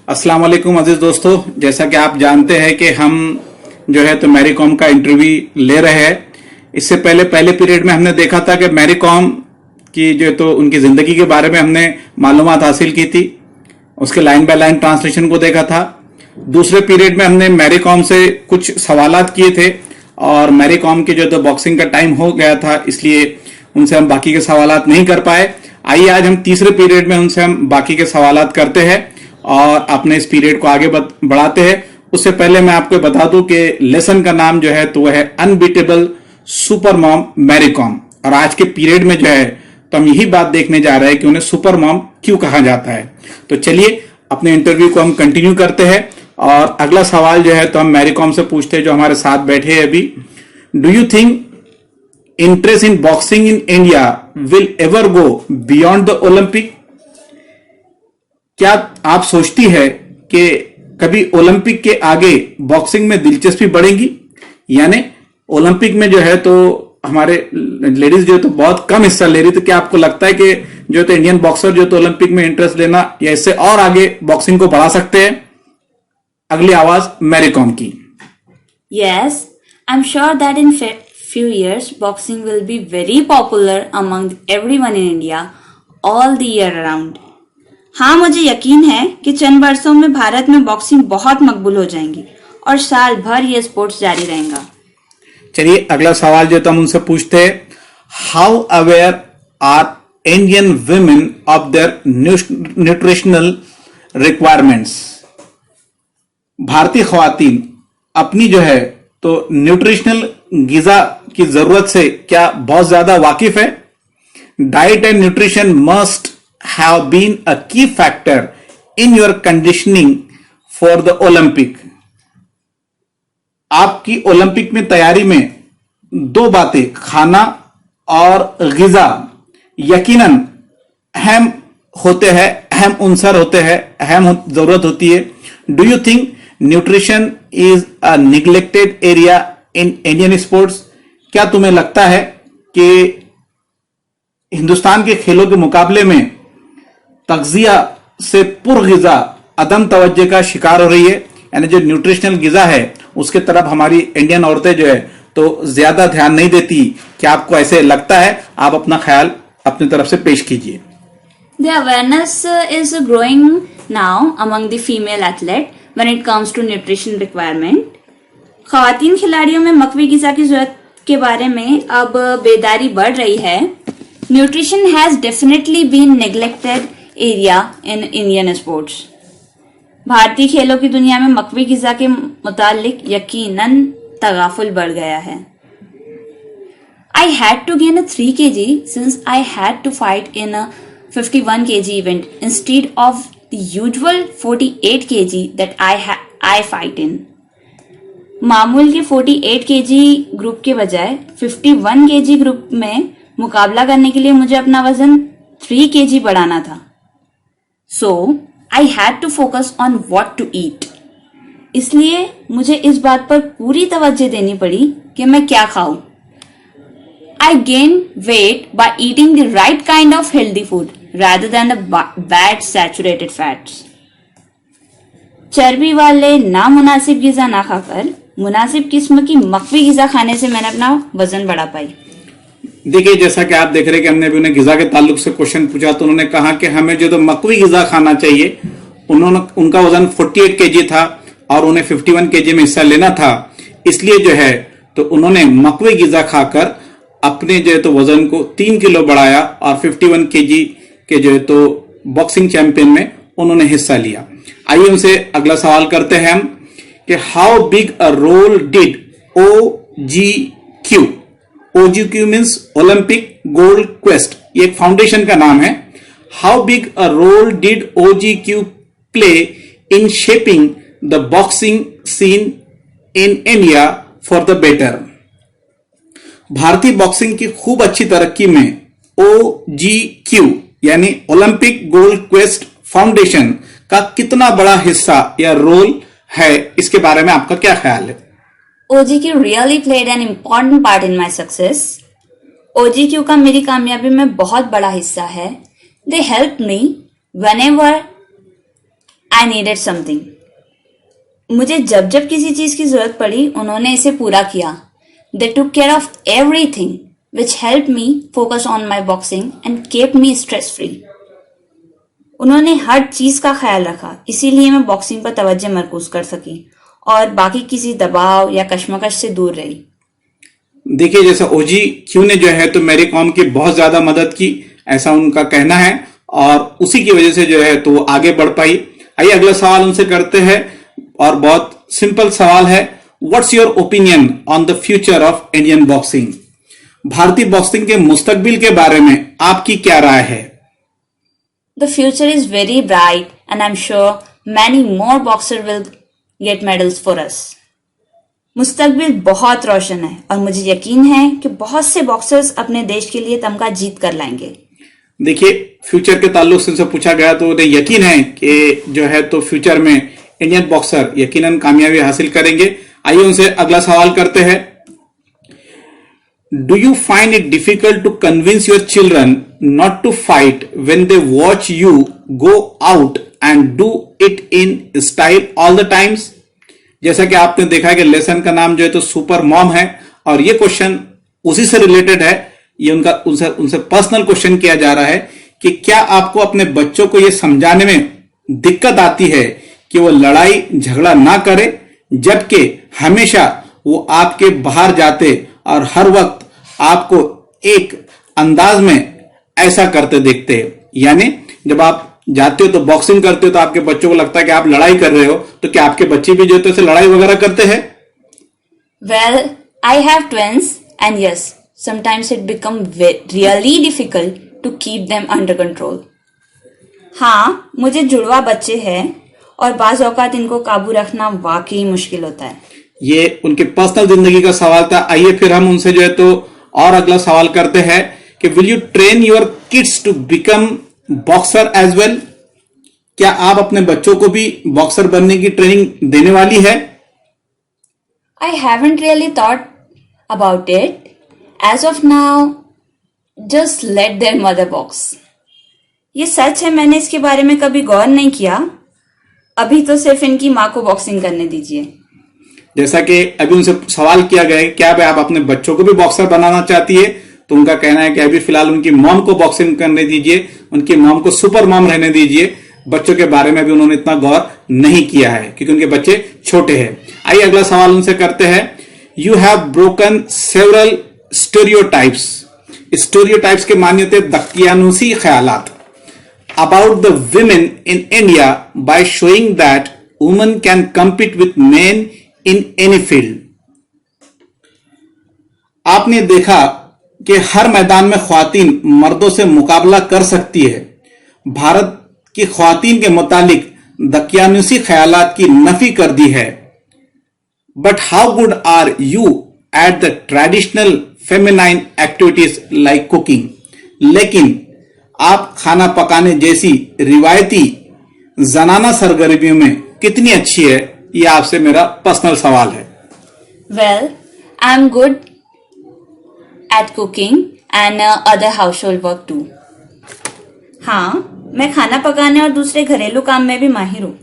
अस्सलाम वालेकुम अजीज दोस्तों, जैसा कि आप जानते हैं कि हम जो है तो मैरी कॉम का इंटरव्यू ले रहे हैं। इससे पहले पीरियड में हमने देखा था कि मैरी कॉम की जो तो उनकी जिंदगी के बारे में हमने मालूमात हासिल की थी, उसके लाइन बाय लाइन ट्रांसलेशन को देखा था। दूसरे पीरियड में हमने मैरी कॉम से कुछ सवालात किए थे और मैरी कॉम के जो तो बॉक्सिंग का टाइम हो गया था, इसलिए उनसे हम बाकी के सवालात नहीं कर पाए। आइए आज हम तीसरे पीरियड में उनसे हम बाकी के सवालात करते हैं और अपने इस पीरियड को आगे बढ़ाते हैं। उससे पहले मैं आपको बता दूं कि लेसन का नाम जो है तो वह है unbeatable super mom Mary Kom, और आज के पीरियड में जो है तो हम यही बात देखने जा रहे हैं कि उन्हें सुपर मॉम क्यों कहा जाता है। तो चलिए अपने इंटरव्यू को हम कंटिन्यू करते हैं और अगला सवाल जो है तो हम मैरी कॉम से पूछते हैं जो हमारे साथ बैठे हैं अभी। Do you think interest in boxing in India will ever go beyond the Olympic? क्या आप सोचती है कि कभी ओलंपिक के आगे बॉक्सिंग में दिलचस्पी बढ़ेगी? यानी ओलंपिक में जो है तो हमारे लेडीज जो है तो बहुत कम हिस्सा ले रही, तो क्या आपको लगता है कि जो तो इंडियन बॉक्सर जो तो ओलंपिक में इंटरेस्ट लेना या इससे और आगे बॉक्सिंग को बढ़ा सकते हैं? अगली आवाज मैरी कॉम की। Yes, I'm sure that in few years boxing will be very popular among everyone in India all the year around. हाँ, मुझे यकीन है कि चंद वर्षों में भारत में बॉक्सिंग बहुत मकबूल हो जाएंगी और साल भर ये स्पोर्ट्स जारी रहेगा। चलिए अगला सवाल जो तो हम उनसे पूछते हैं, how aware are Indian women of their nutritional requirements? भारतीय ख्वातीन अपनी जो है तो न्यूट्रिशनल गिजा की जरूरत से क्या बहुत ज्यादा वाकिफ है? Diet and nutrition must have been a key factor in your conditioning for the Olympic. आपकी ओलंपिक में तैयारी में दो बातें, खाना और गिजा, यकीनन अहम होते हैं, अहम उनसर होते हैं, अहम जरूरत होती है। Do you think nutrition is a neglected area in Indian sports? क्या तुम्हें लगता है कि हिंदुस्तान के खेलों के मुकाबले में तगजिया से पुरगिजा अदम तवज्जो का शिकार हो रही है? यानी जो न्यूट्रिशनल गिजा है उसके तरफ हमारी इंडियन औरतें जो है तो ज्यादा ध्यान नहीं देती। क्या आपको ऐसे लगता है? आप अपना ख्याल अपनी तरफ से पेश कीजिए। The awareness is growing now among the female athlete when it comes to nutrition requirement. ख्वातीन खिलाड़ियों में मकवी गिजा की जरूरत के बारे में अब बेदारी बढ़ रही है। Nutrition has definitely been neglected area in Indian sports. भारतीय खेलों की दुनिया में मकवी गिजा के मुतालिक यकीनन तगाफुल बढ़ गया है। I had to gain a 3 kg since I had to fight in a 51 kg event instead of the usual 48 kg that I fight in. मामूल के 48 kg ग्रुप के बजाय 51 kg ग्रुप में मुकाबला करने के लिए मुझे अपना वजन 3 kg बढ़ाना था। So I had to focus on what to eat. इसलिए मुझे इस बात पर पूरी तवज्जो देनी पड़ी कि मैं क्या खाऊं। I gained weight by eating the right kind of healthy food rather than the bad saturated fats. चर्बी वाले नामुनासिब गिजा ना खाकर मुनासिब किस्म की मकवी गिजा खाने से मैंने अपना वजन बढ़ा पाई। देखिए, जैसा कि आप देख रहे हैं कि हमने भी उन्हें गिजा के ताल्लुक से क्वेश्चन पूछा तो उन्होंने कहा कि हमें जो तो मकवी गिजा खाना चाहिए। उनका वजन 48 केजी था और उन्हें 51 केजी में हिस्सा लेना था, इसलिए जो है तो उन्होंने मकवी गिजा खाकर अपने जो है तो वजन को 3 किलो बढ़ाया और 51 केजी के जो है तो बॉक्सिंग चैंपियन में उन्होंने हिस्सा लिया। आइए उनसे अगला सवाल करते हैं हम कि how big a role did OGQ? OGQ means Olympic gold quest, ये एक फाउंडेशन का नाम है। How big a role did OGQ play in shaping the boxing scene in India for the better? भारतीय बॉक्सिंग की खूब अच्छी तरक्की में OGQ यानी ओलंपिक गोल्ड क्वेस्ट फाउंडेशन का कितना बड़ा हिस्सा या रोल है, इसके बारे में आपका क्या ख्याल है? OGQ really played an important part in my success. OGQ का मेरी कामयाबी में बहुत बड़ा हिस्सा है। They helped me whenever I needed something. मुझे जब जब किसी चीज की जरूरत पड़ी उन्होंने इसे पूरा किया। They took care of everything which help me focus on my boxing and kept me stress free. उन्होंने हर चीज का ख्याल रखा, इसीलिए मैं बॉक्सिंग पर तवज्जो मरकूज कर सकी और बाकी किसी दबाव या कश्मकश से दूर रही। देखिए, जैसा ओजी क्यू ने जो है तो मैरी कॉम की बहुत ज्यादा मदद की, ऐसा उनका कहना है, और उसी की वजह से जो है तो वो आगे बढ़ पाई। आइए अगला सवाल उनसे करते हैं, और बहुत सिंपल सवाल है। What's your opinion on the future of Indian boxing? भारतीय बॉक्सिंग के मुस्तकबिल के बारे में आपकी क्या राय है? The future is very bright and I'm sure many more boxers will get medals for us. मुस्तकबिल बहुत रोशन है और मुझे यकीन है कि बहुत से बॉक्सर्स अपने देश के लिए तमगा जीत कर लाएंगे। देखिए, फ्यूचर के ताल्लुक से उनसे पूछा गया तो उन्हें यकीन है कि जो है तो फ्यूचर में इंडियन बॉक्सर यकीनन कामयाबी हासिल करेंगे। आइए उनसे अगला सवाल करते हैं। Do you find it difficult to convince your children not to fight when they watch you go out and do it in style all the times? जैसा कि आपने देखा है कि लेसन का नाम जो है तो सुपर मॉम है, और ये क्वेश्चन उसी से रिलेटेड है। ये उनसे पर्सनल क्वेश्चन किया जा रहा है कि क्या आपको अपने बच्चों को ये समझाने में दिक्कत आती है कि वो लड़ाई झगड़ा ना करे, जबकि हमेशा वो आपके बाहर जाते और हर वक्त आपको एक अंदाज में ऐसा करते देखते हैं? यानी जब आप जाते हो तो बॉक्सिंग करते हो तो आपके बच्चों को लगता है कि आप लड़ाई कर रहे हो, तो क्या आपके बच्चे भी जो है लड़ाई वगैरह करते हैं? Well, I have twins and yes, sometimes it become really difficult to keep them under control. हाँ, मुझे जुड़वा बच्चे हैं और बाज औकात इनको काबू रखना वाकई मुश्किल होता है। ये उनके पर्सनल जिंदगी का सवाल था। आइए फिर हम उनसे जो है तो और अगला सवाल करते हैं कि will you train your kids to become boxer as well? क्या आप अपने बच्चों को भी बॉक्सर बनने की ट्रेनिंग देने वाली है? I haven't really thought about it. As of now, just let their mother box. ये सच है, मैंने इसके बारे में कभी गौर नहीं किया। अभी तो सिर्फ इनकी माँ को बॉक्सिंग करने दीजिए। जैसा कि अभी उनसे सवाल किया गया है क्या आप अपने बच्चों को भी बॉक्सर बनाना चाहती है, तो उनका कहना है कि अभी फिलहाल उनकी मॉम को बॉक्सिंग करने दीजिए, उनकी मॉम को सुपर मॉम रहने दीजिए। बच्चों के बारे में भी उन्होंने इतना गौर नहीं किया है क्योंकि उनके बच्चे छोटे हैं। आइए अगला सवाल उनसे करते हैं। You have broken several stereotypes. Stereotypes के माने होते दकियानुसी ख्यालात about the women in India by showing that women can compete with men in any field. आपने देखा कि हर मैदान में ख्वातीन मर्दों से मुकाबला कर सकती है। भारत की ख्वातीन के मुतालिक दकियानुसी ख्यालात की नफी कर दी है। But how good are you at the traditional feminine activities like cooking? लेकिन आप खाना पकाने जैसी रिवायती जनाना सरगर्मियों में कितनी अच्छी है? यह आपसे मेरा पर्सनल सवाल है। Well, I'm good at cooking and other household work too. हाँ, मैं खाना पकाने और दूसरे घरेलू काम में भी माहिर हूँ।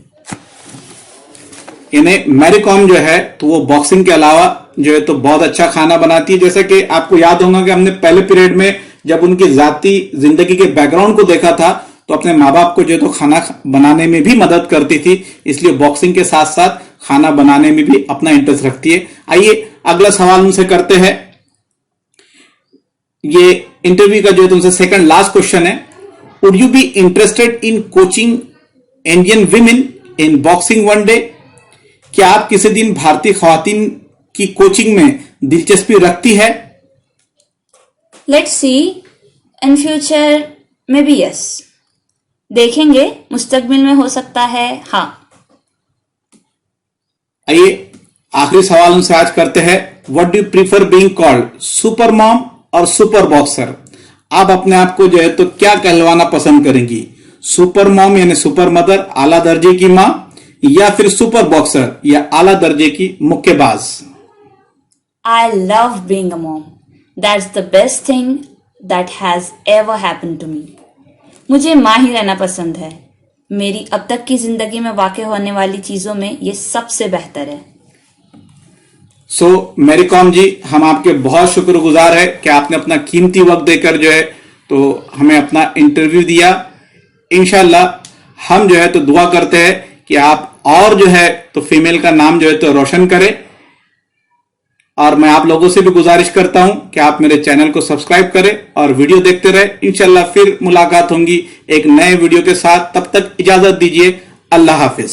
इन्हें मैरी कॉम जो है तो वो बॉक्सिंग के अलावा जो है तो बहुत अच्छा खाना बनाती है। जैसा कि आपको याद होगा कि हमने पहले पीरियड में जब उनकी जाती जिंदगी के बैकग्राउंड को देखा था तो अपने माँ बाप को जो तो खाना बनाने में भी मदद करती थी, इसलिए बॉक्सिंग के साथ साथ खाना बनाने में भी अपना इंटरेस्ट रखती है। आइए अगला सवाल उनसे करते हैं। ये इंटरव्यू का जो है तुमसे सेकंड लास्ट क्वेश्चन है। Would you be interested in coaching Indian women in boxing one day? क्या आप किसी दिन भारतीय खवातीन की कोचिंग में दिलचस्पी रखती है? Let's see, in future maybe yes. देखेंगे, मुस्तकबिल में हो सकता है हाँ। आइए आखिरी सवाल उनसे आज करते हैं। What do you prefer being called, super mom और सुपर बॉक्सर? आप अपने आप को जो है तो क्या कहलवाना पसंद करेंगी? सुपर मॉम यानी सुपर मदर, आला दर्जे की मां, या फिर सुपर बॉक्सर या आला दर्जे की मुक्केबाज? I love being a mom. That's the best thing that has ever happened to me. मुझे माँ ही रहना पसंद है। मेरी अब तक की जिंदगी में वाक़ई होने वाली चीजों में ये सबसे बेहतर है। सो मैरी कॉम जी, हम आपके बहुत शुक्रगुजार है कि आपने अपना कीमती वक्त देकर जो है तो हमें अपना इंटरव्यू दिया। इंशाल्लाह हम जो है तो दुआ करते हैं कि आप और जो है तो फीमेल का नाम जो है तो रोशन करें। और मैं आप लोगों से भी गुजारिश करता हूं कि आप मेरे चैनल को सब्सक्राइब करें और वीडियो देखते रहें। इंशाल्लाह फिर मुलाकात होंगी एक नए वीडियो के साथ। तब तक इजाजत दीजिए। अल्लाह हाफिज।